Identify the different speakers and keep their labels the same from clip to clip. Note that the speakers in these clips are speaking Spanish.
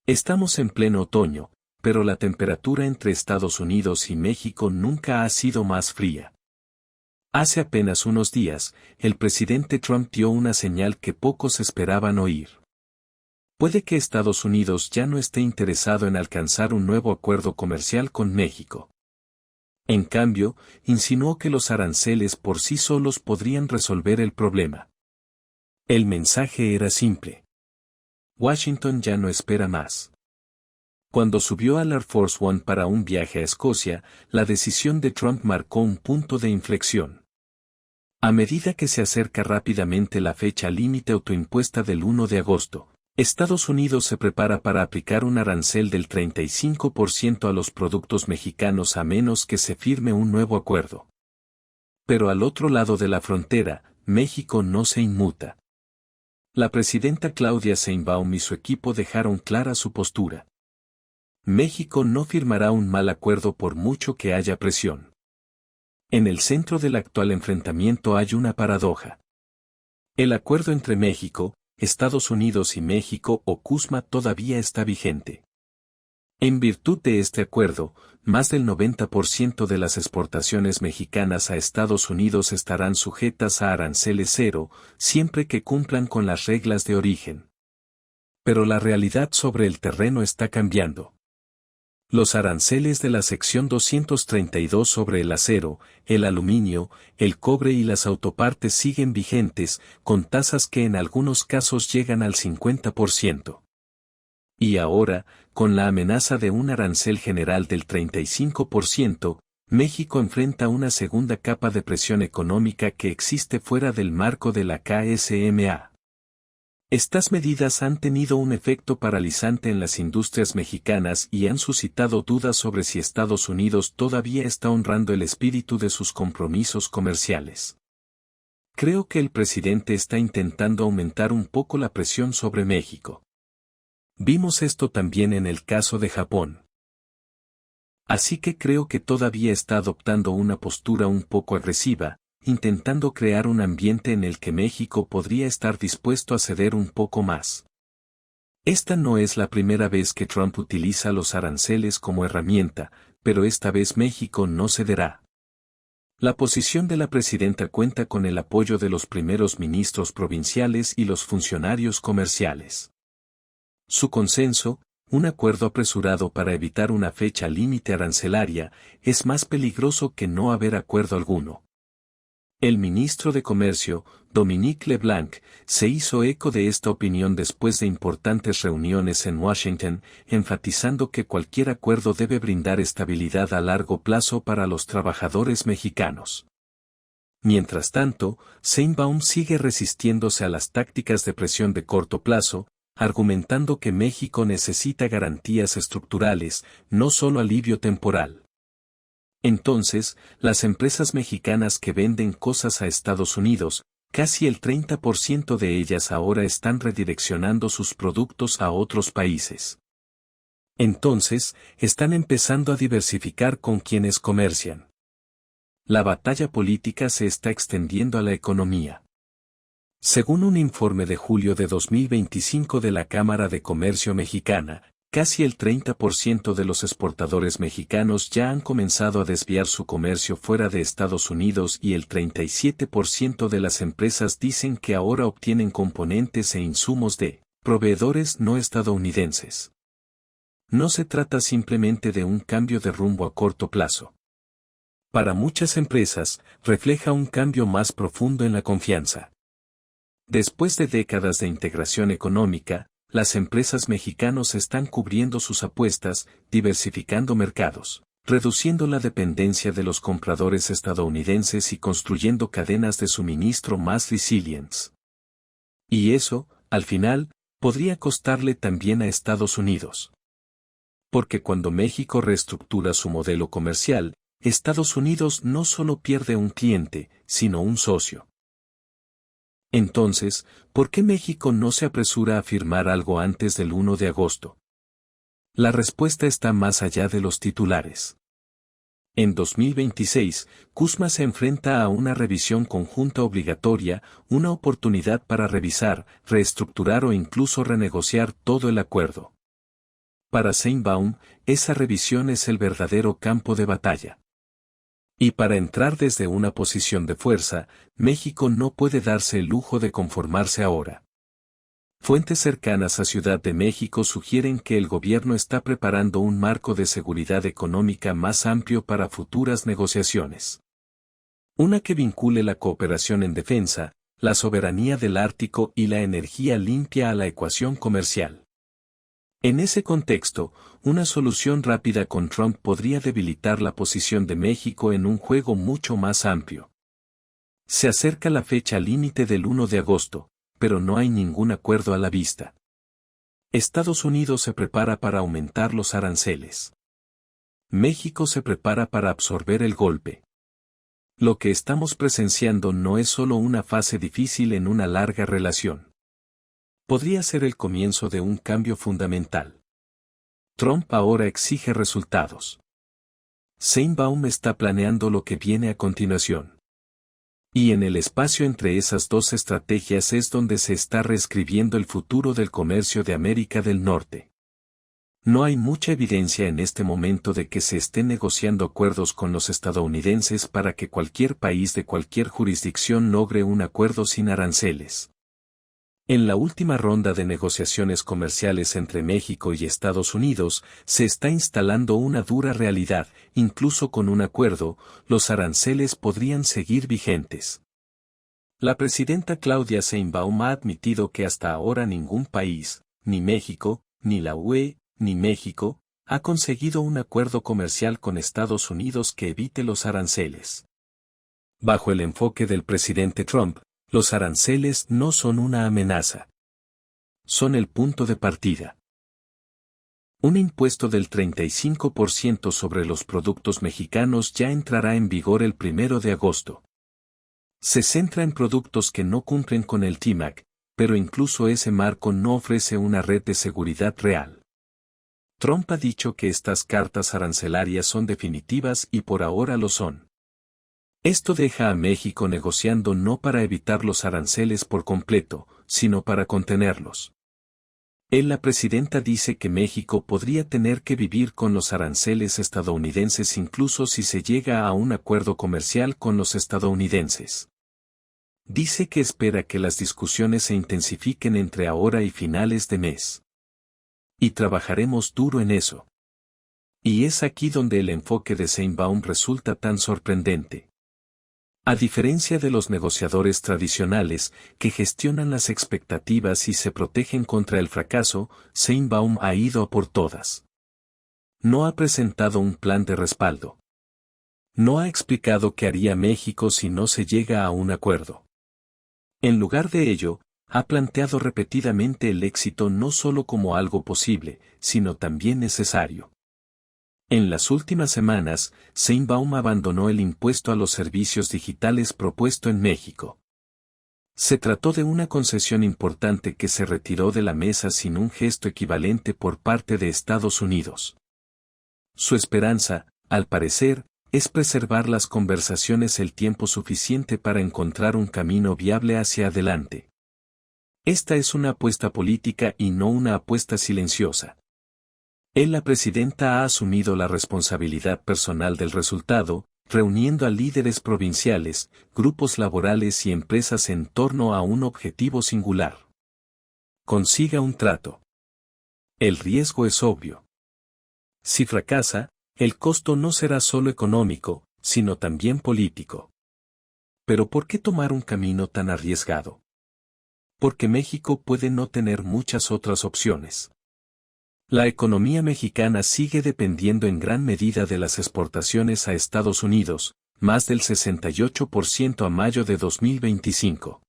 Speaker 1: Estamos en pleno otoño, pero la temperatura entre Estados Unidos y México nunca ha sido más fría. Hace apenas unos días, el presidente Trump dio una señal que pocos esperaban oír. Puede que Estados Unidos ya no esté interesado en alcanzar un nuevo acuerdo comercial con México. En cambio, insinuó que los aranceles por sí solos podrían resolver el problema. El mensaje era simple. Washington ya no espera más. Cuando subió al Air Force One para un viaje a Escocia, la decisión de Trump marcó un punto de inflexión. A medida que se acerca rápidamente la fecha límite autoimpuesta del 1 de agosto, Estados Unidos se prepara para aplicar un arancel del 35% a los productos mexicanos a menos que se firme un nuevo acuerdo. Pero al otro lado de la frontera, México no se inmuta. La presidenta Claudia Sheinbaum y su equipo dejaron clara su postura. México no firmará un mal acuerdo por mucho que haya presión. En el centro del actual enfrentamiento hay una paradoja. El acuerdo entre México, Estados Unidos y México o CUSMA todavía está vigente. En virtud de este acuerdo, más del 90% de las exportaciones mexicanas a Estados Unidos estarán sujetas a aranceles cero, siempre que cumplan con las reglas de origen. Pero la realidad sobre el terreno está cambiando. Los aranceles de la sección 232 sobre el acero, el aluminio, el cobre y las autopartes siguen vigentes, con tasas que en algunos casos llegan al 50%. Y ahora, con la amenaza de un arancel general del 35%, México enfrenta una segunda capa de presión económica que existe fuera del marco de la KSMA. Estas medidas han tenido un efecto paralizante en las industrias mexicanas y han suscitado dudas sobre si Estados Unidos todavía está honrando el espíritu de sus compromisos comerciales. Creo que el presidente está intentando aumentar un poco la presión sobre México. Vimos esto también en el caso de Japón. Así que creo que todavía está adoptando una postura un poco agresiva, intentando crear un ambiente en el que México podría estar dispuesto a ceder un poco más. Esta no es la primera vez que Trump utiliza los aranceles como herramienta, pero esta vez México no cederá. La posición de la presidenta cuenta con el apoyo de los primeros ministros provinciales y los funcionarios comerciales. Su consenso, un acuerdo apresurado para evitar una fecha límite arancelaria, es más peligroso que no haber acuerdo alguno. El ministro de Comercio, Dominique LeBlanc, se hizo eco de esta opinión después de importantes reuniones en Washington, enfatizando que cualquier acuerdo debe brindar estabilidad a largo plazo para los trabajadores mexicanos. Mientras tanto, Sheinbaum sigue resistiéndose a las tácticas de presión de corto plazo, argumentando que México necesita garantías estructurales, no solo alivio temporal. Entonces, las empresas mexicanas que venden cosas a Estados Unidos, casi el 30% de ellas ahora están redireccionando sus productos a otros países. Entonces, están empezando a diversificar con quienes comercian. La batalla política se está extendiendo a la economía. Según un informe de julio de 2025 de la Cámara de Comercio Mexicana, casi el 30% de los exportadores mexicanos ya han comenzado a desviar su comercio fuera de Estados Unidos y el 37% de las empresas dicen que ahora obtienen componentes e insumos de proveedores no estadounidenses. No se trata simplemente de un cambio de rumbo a corto plazo. Para muchas empresas, refleja un cambio más profundo en la confianza. Después de décadas de integración económica, las empresas mexicanas están cubriendo sus apuestas, diversificando mercados, reduciendo la dependencia de los compradores estadounidenses y construyendo cadenas de suministro más resilientes. Y eso, al final, podría costarle también a Estados Unidos. Porque cuando México reestructura su modelo comercial, Estados Unidos no solo pierde un cliente, sino un socio. Entonces, ¿por qué México no se apresura a firmar algo antes del 1 de agosto? La respuesta está más allá de los titulares. En 2026, CUSMA se enfrenta a una revisión conjunta obligatoria, una oportunidad para revisar, reestructurar o incluso renegociar todo el acuerdo. Para Sheinbaum, esa revisión es el verdadero campo de batalla. Y para entrar desde una posición de fuerza, México no puede darse el lujo de conformarse ahora. Fuentes cercanas a Ciudad de México sugieren que el gobierno está preparando un marco de seguridad económica más amplio para futuras negociaciones. Una que vincule la cooperación en defensa, la soberanía del Ártico y la energía limpia a la ecuación comercial. En ese contexto, una solución rápida con Trump podría debilitar la posición de México en un juego mucho más amplio. Se acerca la fecha límite del 1 de agosto, pero no hay ningún acuerdo a la vista. Estados Unidos se prepara para aumentar los aranceles. México se prepara para absorber el golpe. Lo que estamos presenciando no es solo una fase difícil en una larga relación. Podría ser el comienzo de un cambio fundamental. Trump ahora exige resultados. Sheinbaum está planeando lo que viene a continuación. Y en el espacio entre esas dos estrategias es donde se está reescribiendo el futuro del comercio de América del Norte. No hay mucha evidencia en este momento de que se estén negociando acuerdos con los estadounidenses para que cualquier país de cualquier jurisdicción logre un acuerdo sin aranceles. En la última ronda de negociaciones comerciales entre México y Estados Unidos, se está instalando una dura realidad, incluso con un acuerdo, los aranceles podrían seguir vigentes. La presidenta Claudia Sheinbaum ha admitido que hasta ahora ningún país, ni México, ni la UE, ni México, ha conseguido un acuerdo comercial con Estados Unidos que evite los aranceles. Bajo el enfoque del presidente Trump, los aranceles no son una amenaza. Son el punto de partida. Un impuesto del 35% sobre los productos mexicanos ya entrará en vigor el 1 de agosto. Se centra en productos que no cumplen con el TMAC, pero incluso ese marco no ofrece una red de seguridad real. Trump ha dicho que estas cartas arancelarias son definitivas y por ahora lo son. Esto deja a México negociando no para evitar los aranceles por completo, sino para contenerlos. La presidenta dice que México podría tener que vivir con los aranceles estadounidenses incluso si se llega a un acuerdo comercial con los estadounidenses. Dice que espera que las discusiones se intensifiquen entre ahora y finales de mes. Y trabajaremos duro en eso. Y es aquí donde el enfoque de Sheinbaum resulta tan sorprendente. A diferencia de los negociadores tradicionales, que gestionan las expectativas y se protegen contra el fracaso, Sheinbaum ha ido a por todas. No ha presentado un plan de respaldo. No ha explicado qué haría México si no se llega a un acuerdo. En lugar de ello, ha planteado repetidamente el éxito no solo como algo posible, sino también necesario. En las últimas semanas, Sheinbaum abandonó el impuesto a los servicios digitales propuesto en México. Se trató de una concesión importante que se retiró de la mesa sin un gesto equivalente por parte de Estados Unidos. Su esperanza, al parecer, es preservar las conversaciones el tiempo suficiente para encontrar un camino viable hacia adelante. Esta es una apuesta política y no una apuesta silenciosa. La presidenta ha asumido la responsabilidad personal del resultado, reuniendo a líderes provinciales, grupos laborales y empresas en torno a un objetivo singular. Consiga un trato. El riesgo es obvio. Si fracasa, el costo no será solo económico, sino también político. ¿Pero por qué tomar un camino tan arriesgado? Porque México puede no tener muchas otras opciones. La economía mexicana sigue dependiendo en gran medida de las exportaciones a Estados Unidos, más del 68% a mayo de 2025.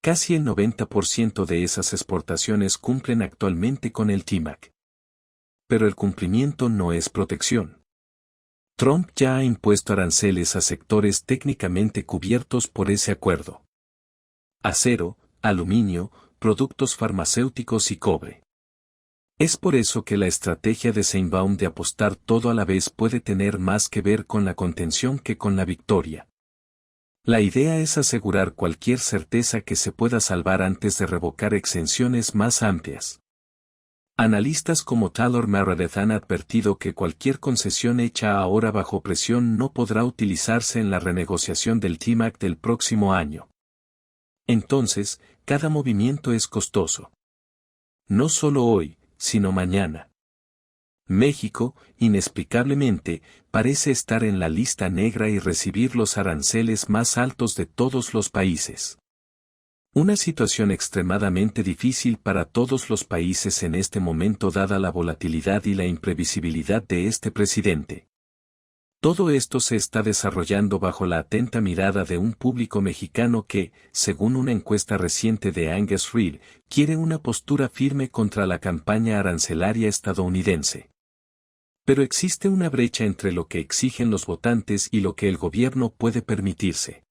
Speaker 1: Casi el 90% de esas exportaciones cumplen actualmente con el TMAC. Pero el cumplimiento no es protección. Trump ya ha impuesto aranceles a sectores técnicamente cubiertos por ese acuerdo. Acero, aluminio, productos farmacéuticos y cobre. Es por eso que la estrategia de Sheinbaum de apostar todo a la vez puede tener más que ver con la contención que con la victoria. La idea es asegurar cualquier certeza que se pueda salvar antes de revocar exenciones más amplias. Analistas como Taylor Meredith han advertido que cualquier concesión hecha ahora bajo presión no podrá utilizarse en la renegociación del TMAC del próximo año. Entonces, cada movimiento es costoso. No solo hoy, sino mañana. México, inexplicablemente, parece estar en la lista negra y recibir los aranceles más altos de todos los países. Una situación extremadamente difícil para todos los países en este momento dada la volatilidad y la imprevisibilidad de este presidente. Todo esto se está desarrollando bajo la atenta mirada de un público mexicano que, según una encuesta reciente de Angus Reid, quiere una postura firme contra la campaña arancelaria estadounidense. Pero existe una brecha entre lo que exigen los votantes y lo que el gobierno puede permitirse.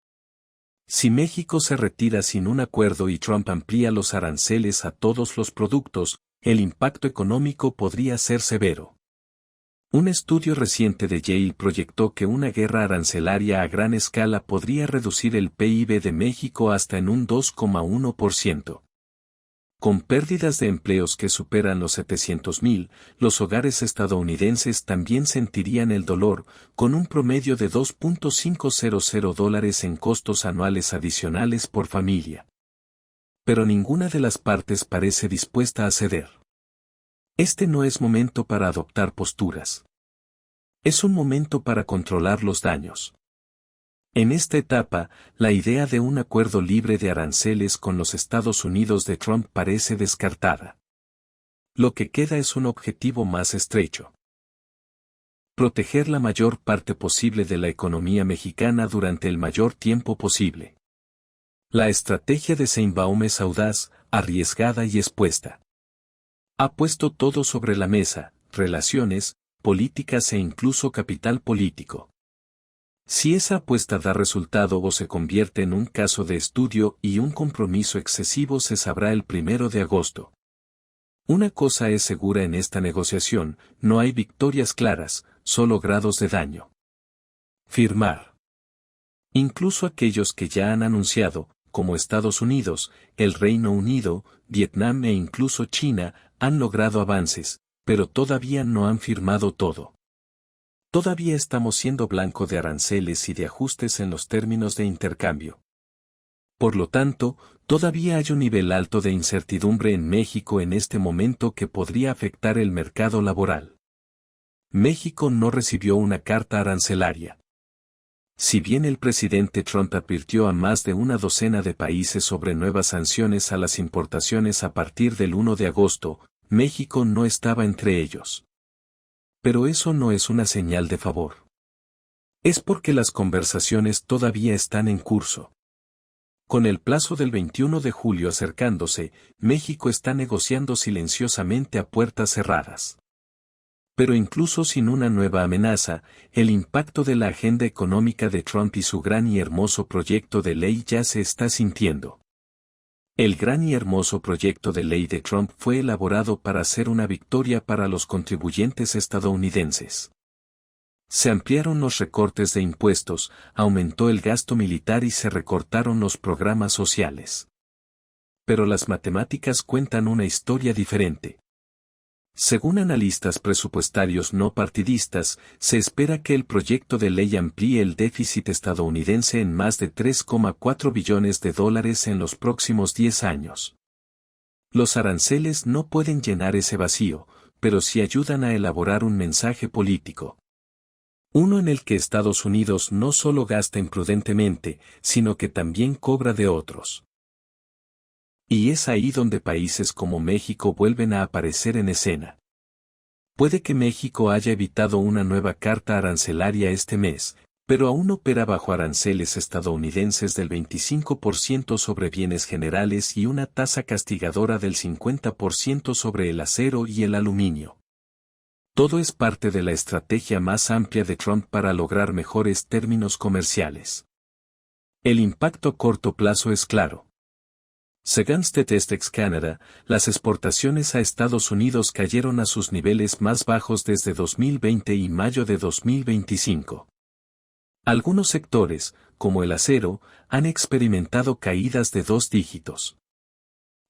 Speaker 1: Si México se retira sin un acuerdo y Trump amplía los aranceles a todos los productos, el impacto económico podría ser severo. Un estudio reciente de Yale proyectó que una guerra arancelaria a gran escala podría reducir el PIB de México hasta en un 2,1%. Con pérdidas de empleos que superan los 700,000, los hogares estadounidenses también sentirían el dolor, con un promedio de $2,500 en costos anuales adicionales por familia. Pero ninguna de las partes parece dispuesta a ceder. Este no es momento para adoptar posturas. Es un momento para controlar los daños. En esta etapa, la idea de un acuerdo libre de aranceles con los Estados Unidos de Trump parece descartada. Lo que queda es un objetivo más estrecho. Proteger la mayor parte posible de la economía mexicana durante el mayor tiempo posible. La estrategia de Sheinbaum es audaz, arriesgada y expuesta. Ha puesto todo sobre la mesa, relaciones, políticas e incluso capital político. Si esa apuesta da resultado o se convierte en un caso de estudio y un compromiso excesivo se sabrá el 1 de agosto. Una cosa es segura en esta negociación, no hay victorias claras, solo grados de daño. Firmar. Incluso aquellos que ya han anunciado, como Estados Unidos, el Reino Unido, Vietnam e incluso China, han logrado avances, pero todavía no han firmado todo. Todavía estamos siendo blanco de aranceles y de ajustes en los términos de intercambio. Por lo tanto, todavía hay un nivel alto de incertidumbre en México en este momento que podría afectar el mercado laboral. México no recibió una carta arancelaria. Si bien el presidente Trump advirtió a más de una docena de países sobre nuevas sanciones a las importaciones a partir del 1 de agosto, México no estaba entre ellos. Pero eso no es una señal de favor. Es porque las conversaciones todavía están en curso. Con el plazo del 21 de julio acercándose, México está negociando silenciosamente a puertas cerradas. Pero incluso sin una nueva amenaza, el impacto de la agenda económica de Trump y su gran y hermoso proyecto de ley ya se está sintiendo. El gran y hermoso proyecto de ley de Trump fue elaborado para ser una victoria para los contribuyentes estadounidenses. Se ampliaron los recortes de impuestos, aumentó el gasto militar y se recortaron los programas sociales. Pero las matemáticas cuentan una historia diferente. Según analistas presupuestarios no partidistas, se espera que el proyecto de ley amplíe el déficit estadounidense en más de $3,4 billones en los próximos 10 años. Los aranceles no pueden llenar ese vacío, pero sí ayudan a elaborar un mensaje político. Uno en el que Estados Unidos no solo gasta imprudentemente, sino que también cobra de otros. Y es ahí donde países como México vuelven a aparecer en escena. Puede que México haya evitado una nueva carta arancelaria este mes, pero aún opera bajo aranceles estadounidenses del 25% sobre bienes generales y una tasa castigadora del 50% sobre el acero y el aluminio. Todo es parte de la estrategia más amplia de Trump para lograr mejores términos comerciales. El impacto a corto plazo es claro. Según Statistics Canada, las exportaciones a Estados Unidos cayeron a sus niveles más bajos desde 2020 y mayo de 2025. Algunos sectores, como el acero, han experimentado caídas de 2 dígitos.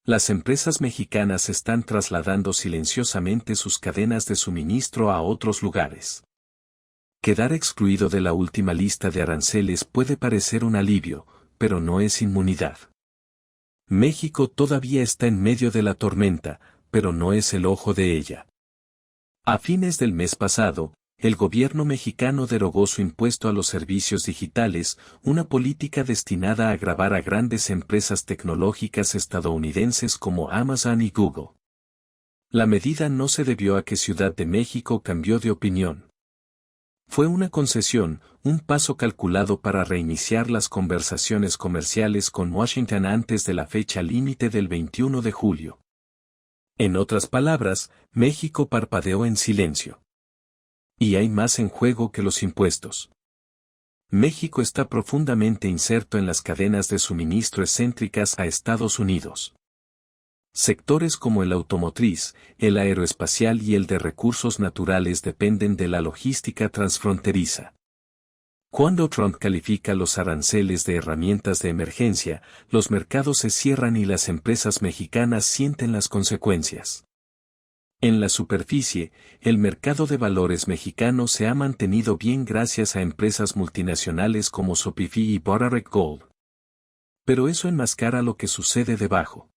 Speaker 1: Las empresas mexicanas están trasladando silenciosamente sus cadenas de suministro a otros lugares. Quedar excluido de la última lista de aranceles puede parecer un alivio, pero no es inmunidad. México todavía está en medio de la tormenta, pero no es el ojo de ella. A fines del mes pasado, el gobierno mexicano derogó su impuesto a los servicios digitales, una política destinada a gravar a grandes empresas tecnológicas estadounidenses como Amazon y Google. La medida no se debió a que Ciudad de México cambió de opinión. Fue una concesión, un paso calculado para reiniciar las conversaciones comerciales con Washington antes de la fecha límite del 21 de julio. En otras palabras, México parpadeó en silencio. Y hay más en juego que los impuestos. México está profundamente inserto en las cadenas de suministro excéntricas a Estados Unidos. Sectores como el automotriz, el aeroespacial y el de recursos naturales dependen de la logística transfronteriza. Cuando Trump califica los aranceles de herramientas de emergencia, los mercados se cierran y las empresas mexicanas sienten las consecuencias. En la superficie, el mercado de valores mexicano se ha mantenido bien gracias a empresas multinacionales como Sopifi y Boraret Gold. Pero eso enmascara lo que sucede debajo.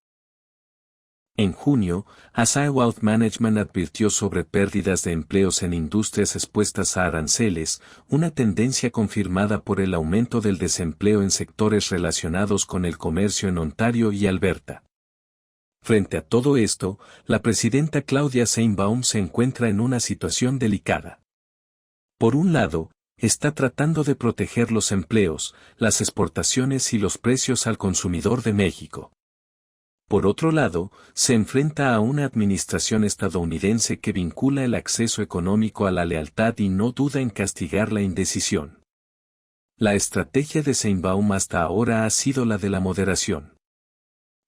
Speaker 1: En junio, Asahi Wealth Management advirtió sobre pérdidas de empleos en industrias expuestas a aranceles, una tendencia confirmada por el aumento del desempleo en sectores relacionados con el comercio en Ontario y Alberta. Frente a todo esto, la presidenta Claudia Sheinbaum se encuentra en una situación delicada. Por un lado, está tratando de proteger los empleos, las exportaciones y los precios al consumidor de México. Por otro lado, se enfrenta a una administración estadounidense que vincula el acceso económico a la lealtad y no duda en castigar la indecisión. La estrategia de Sheinbaum hasta ahora ha sido la de la moderación.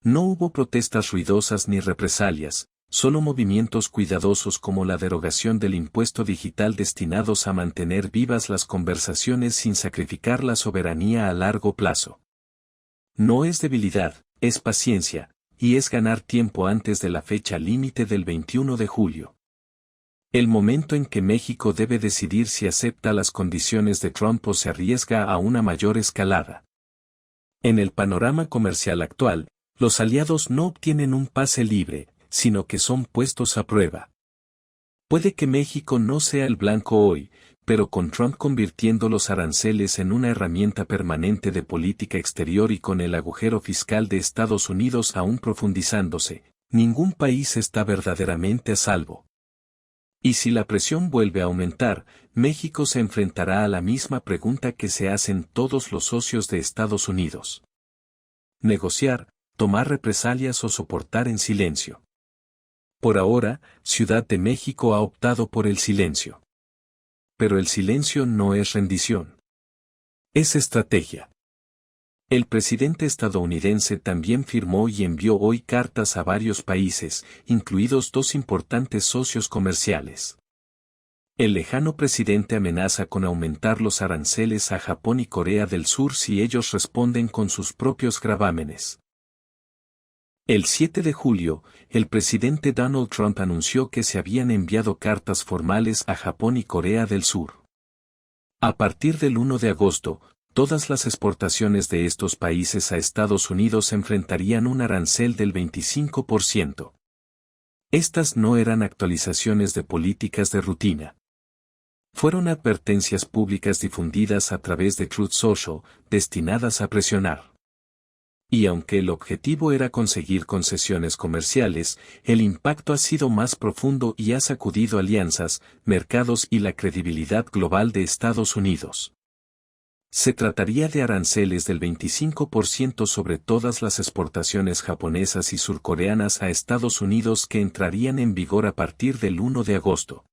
Speaker 1: No hubo protestas ruidosas ni represalias, solo movimientos cuidadosos como la derogación del impuesto digital destinados a mantener vivas las conversaciones sin sacrificar la soberanía a largo plazo. No es debilidad, es paciencia, y es ganar tiempo antes de la fecha límite del 21 de julio. El momento en que México debe decidir si acepta las condiciones de Trump o se arriesga a una mayor escalada. En el panorama comercial actual, los aliados no obtienen un pase libre, sino que son puestos a prueba. Puede que México no sea el blanco hoy, pero con Trump convirtiendo los aranceles en una herramienta permanente de política exterior y con el agujero fiscal de Estados Unidos aún profundizándose, ningún país está verdaderamente a salvo. Y si la presión vuelve a aumentar, México se enfrentará a la misma pregunta que se hacen todos los socios de Estados Unidos. Negociar, tomar represalias o soportar en silencio. Por ahora, Ciudad de México ha optado por el silencio. Pero el silencio no es rendición. Es estrategia. El presidente estadounidense también firmó y envió hoy cartas a varios países, incluidos dos importantes socios comerciales. El lejano presidente amenaza con aumentar los aranceles a Japón y Corea del Sur si ellos responden con sus propios gravámenes. El 7 de julio, el presidente Donald Trump anunció que se habían enviado cartas formales a Japón y Corea del Sur. A partir del 1 de agosto, todas las exportaciones de estos países a Estados Unidos enfrentarían un arancel del 25%. Estas no eran actualizaciones de políticas de rutina. Fueron advertencias públicas difundidas a través de Truth Social, destinadas a presionar. Y aunque el objetivo era conseguir concesiones comerciales, el impacto ha sido más profundo y ha sacudido alianzas, mercados y la credibilidad global de Estados Unidos. Se trataría de aranceles del 25% sobre todas las exportaciones japonesas y surcoreanas a Estados Unidos que entrarían en vigor a partir del 1 de agosto.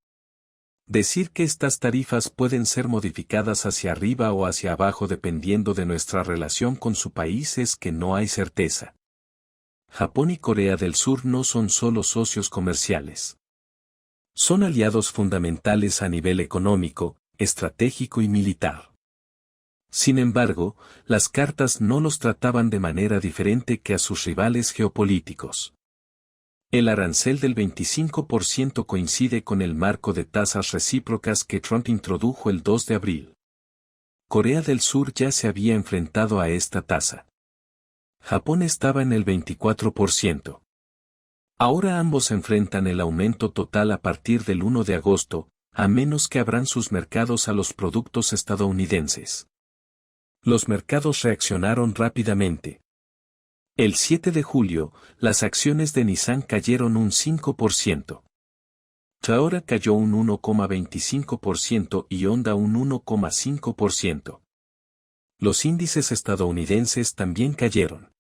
Speaker 1: Decir que estas tarifas pueden ser modificadas hacia arriba o hacia abajo dependiendo de nuestra relación con su país es que no hay certeza. Japón y Corea del Sur no son solo socios comerciales. Son aliados fundamentales a nivel económico, estratégico y militar. Sin embargo, las cartas no los trataban de manera diferente que a sus rivales geopolíticos. El arancel del 25% coincide con el marco de tasas recíprocas que Trump introdujo el 2 de abril. Corea del Sur ya se había enfrentado a esta tasa. Japón estaba en el 24%. Ahora ambos enfrentan el aumento total a partir del 1 de agosto, a menos que abran sus mercados a los productos estadounidenses. Los mercados reaccionaron rápidamente. El 7 de julio, las acciones de Nissan cayeron un 5%. Toyota cayó un 1,25% y Honda un 1,5%. Los índices estadounidenses también cayeron.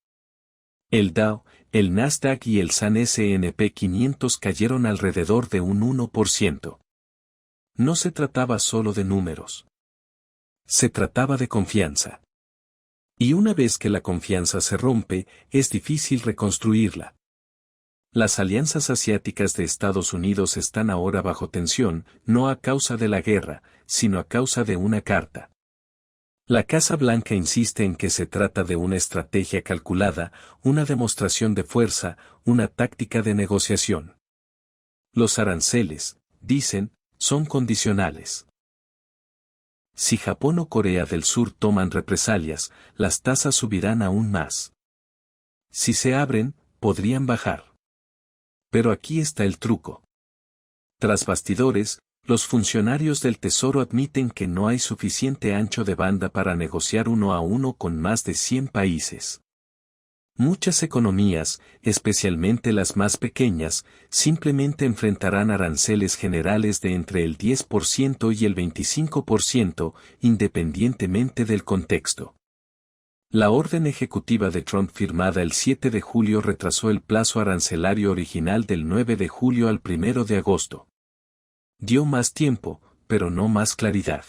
Speaker 1: El Dow, el Nasdaq y el S&P 500 cayeron alrededor de un 1%. No se trataba solo de números. Se trataba de confianza. Y una vez que la confianza se rompe, es difícil reconstruirla. Las alianzas asiáticas de Estados Unidos están ahora bajo tensión, no a causa de la guerra, sino a causa de una carta. La Casa Blanca insiste en que se trata de una estrategia calculada, una demostración de fuerza, una táctica de negociación. Los aranceles, dicen, son condicionales. Si Japón o Corea del Sur toman represalias, las tasas subirán aún más. Si se abren, podrían bajar. Pero aquí está el truco. Tras bastidores, los funcionarios del Tesoro admiten que no hay suficiente ancho de banda para negociar uno a uno con más de 100 países. Muchas economías, especialmente las más pequeñas, simplemente enfrentarán aranceles generales de entre el 10% y el 25%, independientemente del contexto. La orden ejecutiva de Trump firmada el 7 de julio retrasó el plazo arancelario original del 9 de julio al 1 de agosto. Dio más tiempo, pero no más claridad.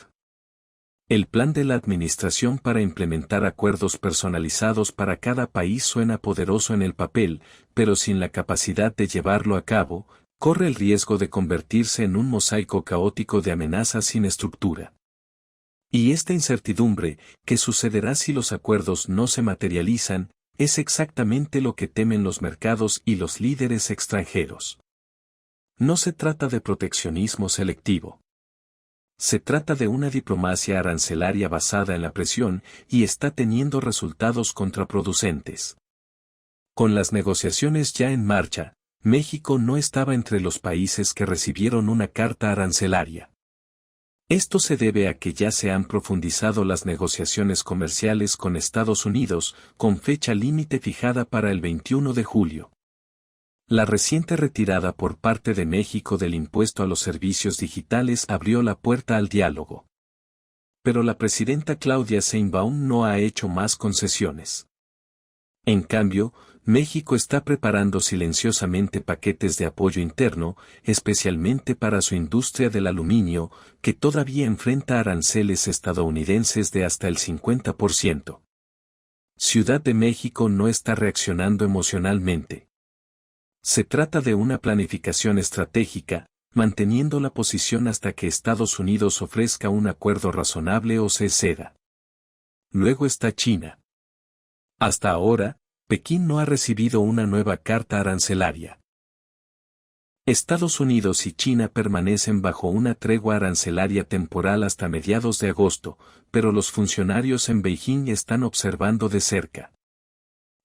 Speaker 1: El plan de la administración para implementar acuerdos personalizados para cada país suena poderoso en el papel, pero sin la capacidad de llevarlo a cabo, corre el riesgo de convertirse en un mosaico caótico de amenazas sin estructura. Y esta incertidumbre, ¿qué sucederá si los acuerdos no se materializan?, es exactamente lo que temen los mercados y los líderes extranjeros. No se trata de proteccionismo selectivo. Se trata de una diplomacia arancelaria basada en la presión y está teniendo resultados contraproducentes. Con las negociaciones ya en marcha, México no estaba entre los países que recibieron una carta arancelaria. Esto se debe a que ya se han profundizado las negociaciones comerciales con Estados Unidos, con fecha límite fijada para el 21 de julio. La reciente retirada por parte de México del impuesto a los servicios digitales abrió la puerta al diálogo. Pero la presidenta Claudia Sheinbaum no ha hecho más concesiones. En cambio, México está preparando silenciosamente paquetes de apoyo interno, especialmente para su industria del aluminio, que todavía enfrenta aranceles estadounidenses de hasta el 50%. Ciudad de México no está reaccionando emocionalmente. Se trata de una planificación estratégica, manteniendo la posición hasta que Estados Unidos ofrezca un acuerdo razonable o se ceda. Luego está China. Hasta ahora, Pekín no ha recibido una nueva carta arancelaria. Estados Unidos y China permanecen bajo una tregua arancelaria temporal hasta mediados de agosto, pero los funcionarios en Beijing están observando de cerca.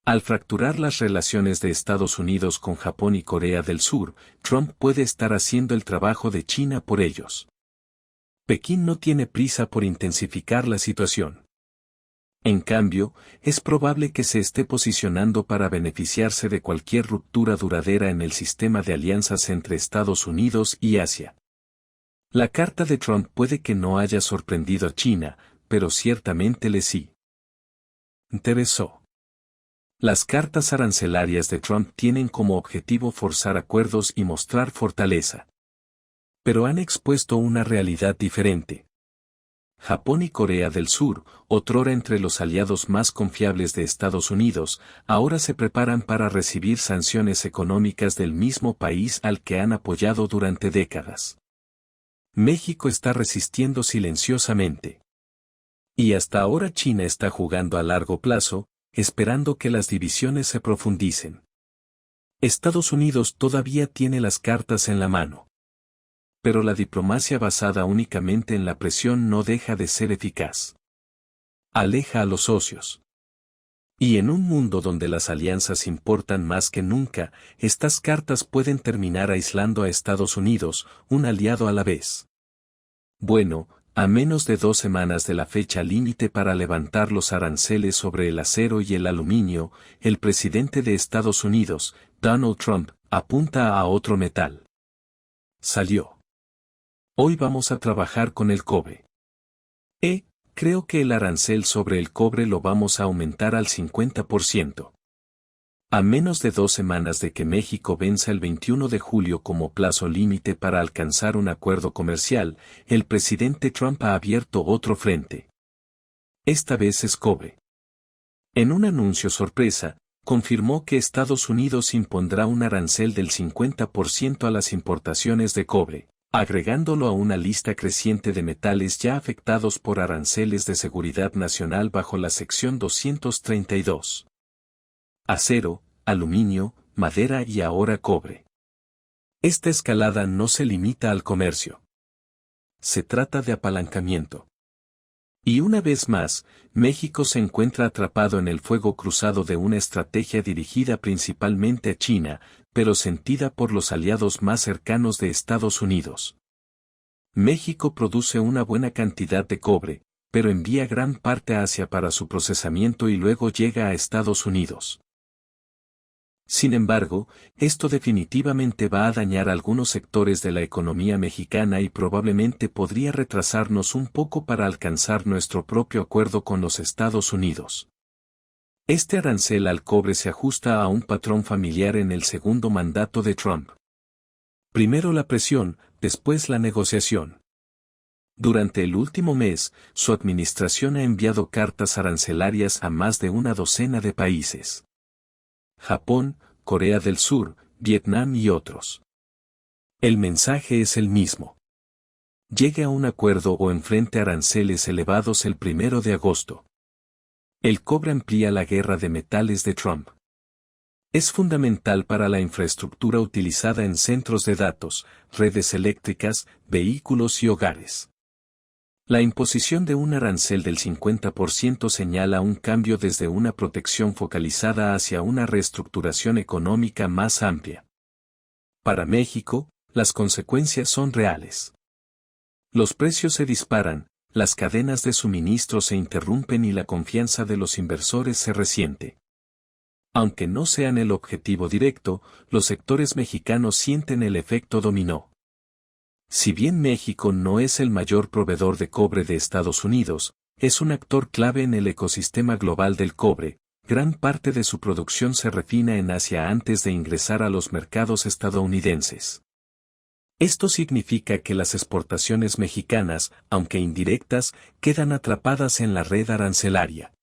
Speaker 1: Al fracturar las relaciones de Estados Unidos con Japón y Corea del Sur, Trump puede estar haciendo el trabajo de China por ellos. Pekín no tiene prisa por intensificar la situación. En cambio, es probable que se esté posicionando para beneficiarse de cualquier ruptura duradera en el sistema de alianzas entre Estados Unidos y Asia. La carta de Trump puede que no haya sorprendido a China, pero ciertamente le sí interesó. Las cartas arancelarias de Trump tienen como objetivo forzar acuerdos y mostrar fortaleza. Pero han expuesto una realidad diferente. Japón y Corea del Sur, otrora entre los aliados más confiables de Estados Unidos, ahora se preparan para recibir sanciones económicas del mismo país al que han apoyado durante décadas. México está resistiendo silenciosamente. Y hasta ahora China está jugando a largo plazo, esperando que las divisiones se profundicen. Estados Unidos todavía tiene las cartas en la mano. Pero la diplomacia basada únicamente en la presión no deja de ser eficaz. Aleja a los socios. Y en un mundo donde las alianzas importan más que nunca, estas cartas pueden terminar aislando a Estados Unidos, un aliado a la vez. Bueno, a menos de 2 semanas de la fecha límite para levantar los aranceles sobre el acero y el aluminio, el presidente de Estados Unidos, Donald Trump, apunta a otro metal. Salió. Hoy vamos a trabajar con el cobre. Creo que el arancel sobre el cobre lo vamos a aumentar al 50%. A menos de 2 semanas de que México venza el 21 de julio como plazo límite para alcanzar un acuerdo comercial, el presidente Trump ha abierto otro frente. Esta vez es cobre. En un anuncio sorpresa, confirmó que Estados Unidos impondrá un arancel del 50% a las importaciones de cobre, agregándolo a una lista creciente de metales ya afectados por aranceles de seguridad nacional bajo la sección 232. Acero, aluminio, madera y ahora cobre. Esta escalada no se limita al comercio. Se trata de apalancamiento. Y una vez más, México se encuentra atrapado en el fuego cruzado de una estrategia dirigida principalmente a China, pero sentida por los aliados más cercanos de Estados Unidos. México produce una buena cantidad de cobre, pero envía gran parte a Asia para su procesamiento y luego llega a Estados Unidos. Sin embargo, esto definitivamente va a dañar algunos sectores de la economía mexicana y probablemente podría retrasarnos un poco para alcanzar nuestro propio acuerdo con los Estados Unidos. Este arancel al cobre se ajusta a un patrón familiar en el segundo mandato de Trump. Primero la presión, después la negociación. Durante el último mes, su administración ha enviado cartas arancelarias a más de una docena de países. Japón, Corea del Sur, Vietnam y otros. El mensaje es el mismo. Llegue a un acuerdo o enfrente aranceles elevados el 1 de agosto. El cobre amplía la guerra de metales de Trump. Es fundamental para la infraestructura utilizada en centros de datos, redes eléctricas, vehículos y hogares. La imposición de un arancel del 50% señala un cambio desde una protección focalizada hacia una reestructuración económica más amplia. Para México, las consecuencias son reales. Los precios se disparan, las cadenas de suministro se interrumpen y la confianza de los inversores se resiente. Aunque no sean el objetivo directo, los sectores mexicanos sienten el efecto dominó. Si bien México no es el mayor proveedor de cobre de Estados Unidos, es un actor clave en el ecosistema global del cobre, gran parte de su producción se refina en Asia antes de ingresar a los mercados estadounidenses. Esto significa que las exportaciones mexicanas, aunque indirectas, quedan atrapadas en la red arancelaria.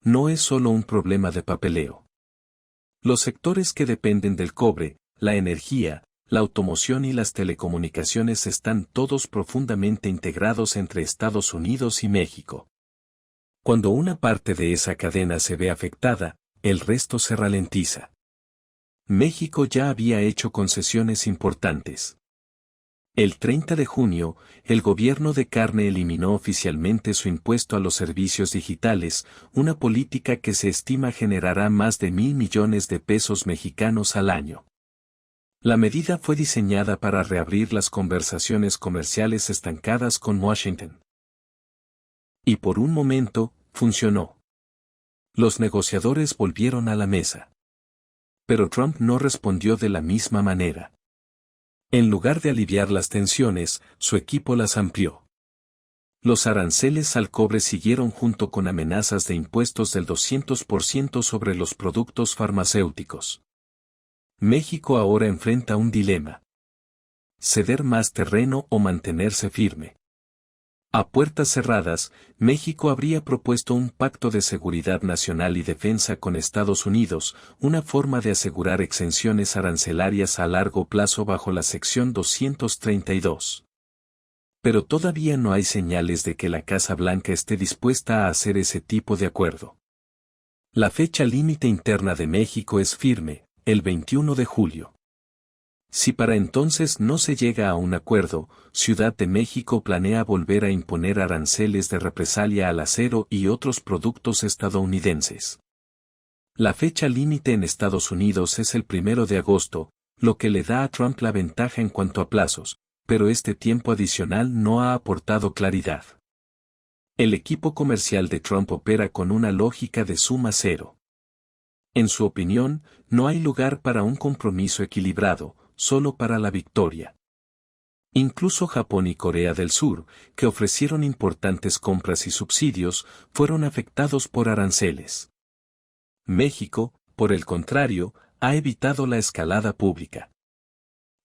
Speaker 1: No es solo un problema de papeleo. Los sectores que dependen del cobre, la energía, la automoción y las telecomunicaciones están todos profundamente integrados entre Estados Unidos y México. Cuando una parte de esa cadena se ve afectada, el resto se ralentiza. México ya había hecho concesiones importantes. El 30 de junio, el gobierno de Carney eliminó oficialmente su impuesto a los servicios digitales, una política que se estima generará más de 1,000 millones de pesos mexicanos al año. La medida fue diseñada para reabrir las conversaciones comerciales estancadas con Washington. Y por un momento, funcionó. Los negociadores volvieron a la mesa. Pero Trump no respondió de la misma manera. En lugar de aliviar las tensiones, su equipo las amplió. Los aranceles al cobre siguieron junto con amenazas de impuestos del 200% sobre los productos farmacéuticos. México ahora enfrenta un dilema. Ceder más terreno o mantenerse firme. A puertas cerradas, México habría propuesto un pacto de seguridad nacional y defensa con Estados Unidos, una forma de asegurar exenciones arancelarias a largo plazo bajo la sección 232. Pero todavía no hay señales de que la Casa Blanca esté dispuesta a hacer ese tipo de acuerdo. La fecha límite interna de México es firme, el 21 de julio. Si para entonces no se llega a un acuerdo, Ciudad de México planea volver a imponer aranceles de represalia al acero y otros productos estadounidenses. La fecha límite en Estados Unidos es el 1 de agosto, lo que le da a Trump la ventaja en cuanto a plazos, pero este tiempo adicional no ha aportado claridad. El equipo comercial de Trump opera con una lógica de suma cero. En su opinión, no hay lugar para un compromiso equilibrado, solo para la victoria. Incluso Japón y Corea del Sur, que ofrecieron importantes compras y subsidios, fueron afectados por aranceles. México, por el contrario, ha evitado la escalada pública.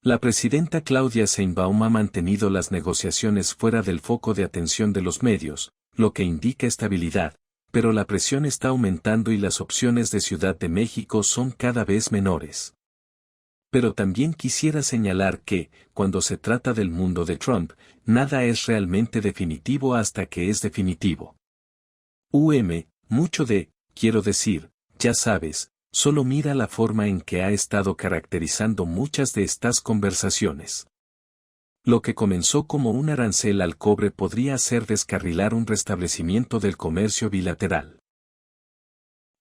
Speaker 1: La presidenta Claudia Sheinbaum ha mantenido las negociaciones fuera del foco de atención de los medios, lo que indica estabilidad, pero la presión está aumentando y las opciones de Ciudad de México son cada vez menores. Pero también quisiera señalar que, cuando se trata del mundo de Trump, nada es realmente definitivo hasta que es definitivo. Mucho de, quiero decir, ya sabes, solo mira la forma en que ha estado caracterizando muchas de estas conversaciones. Lo que comenzó como un arancel al cobre podría hacer descarrilar un restablecimiento del comercio bilateral.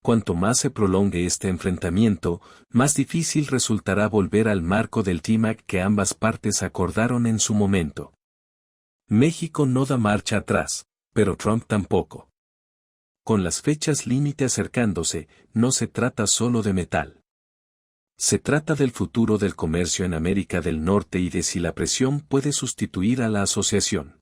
Speaker 1: Cuanto más se prolongue este enfrentamiento, más difícil resultará volver al marco del TIMAC que ambas partes acordaron en su momento. México no da marcha atrás, pero Trump tampoco. Con las fechas límite acercándose, no se trata solo de metal. Se trata del futuro del comercio en América del Norte y de si la presión puede sustituir a la asociación.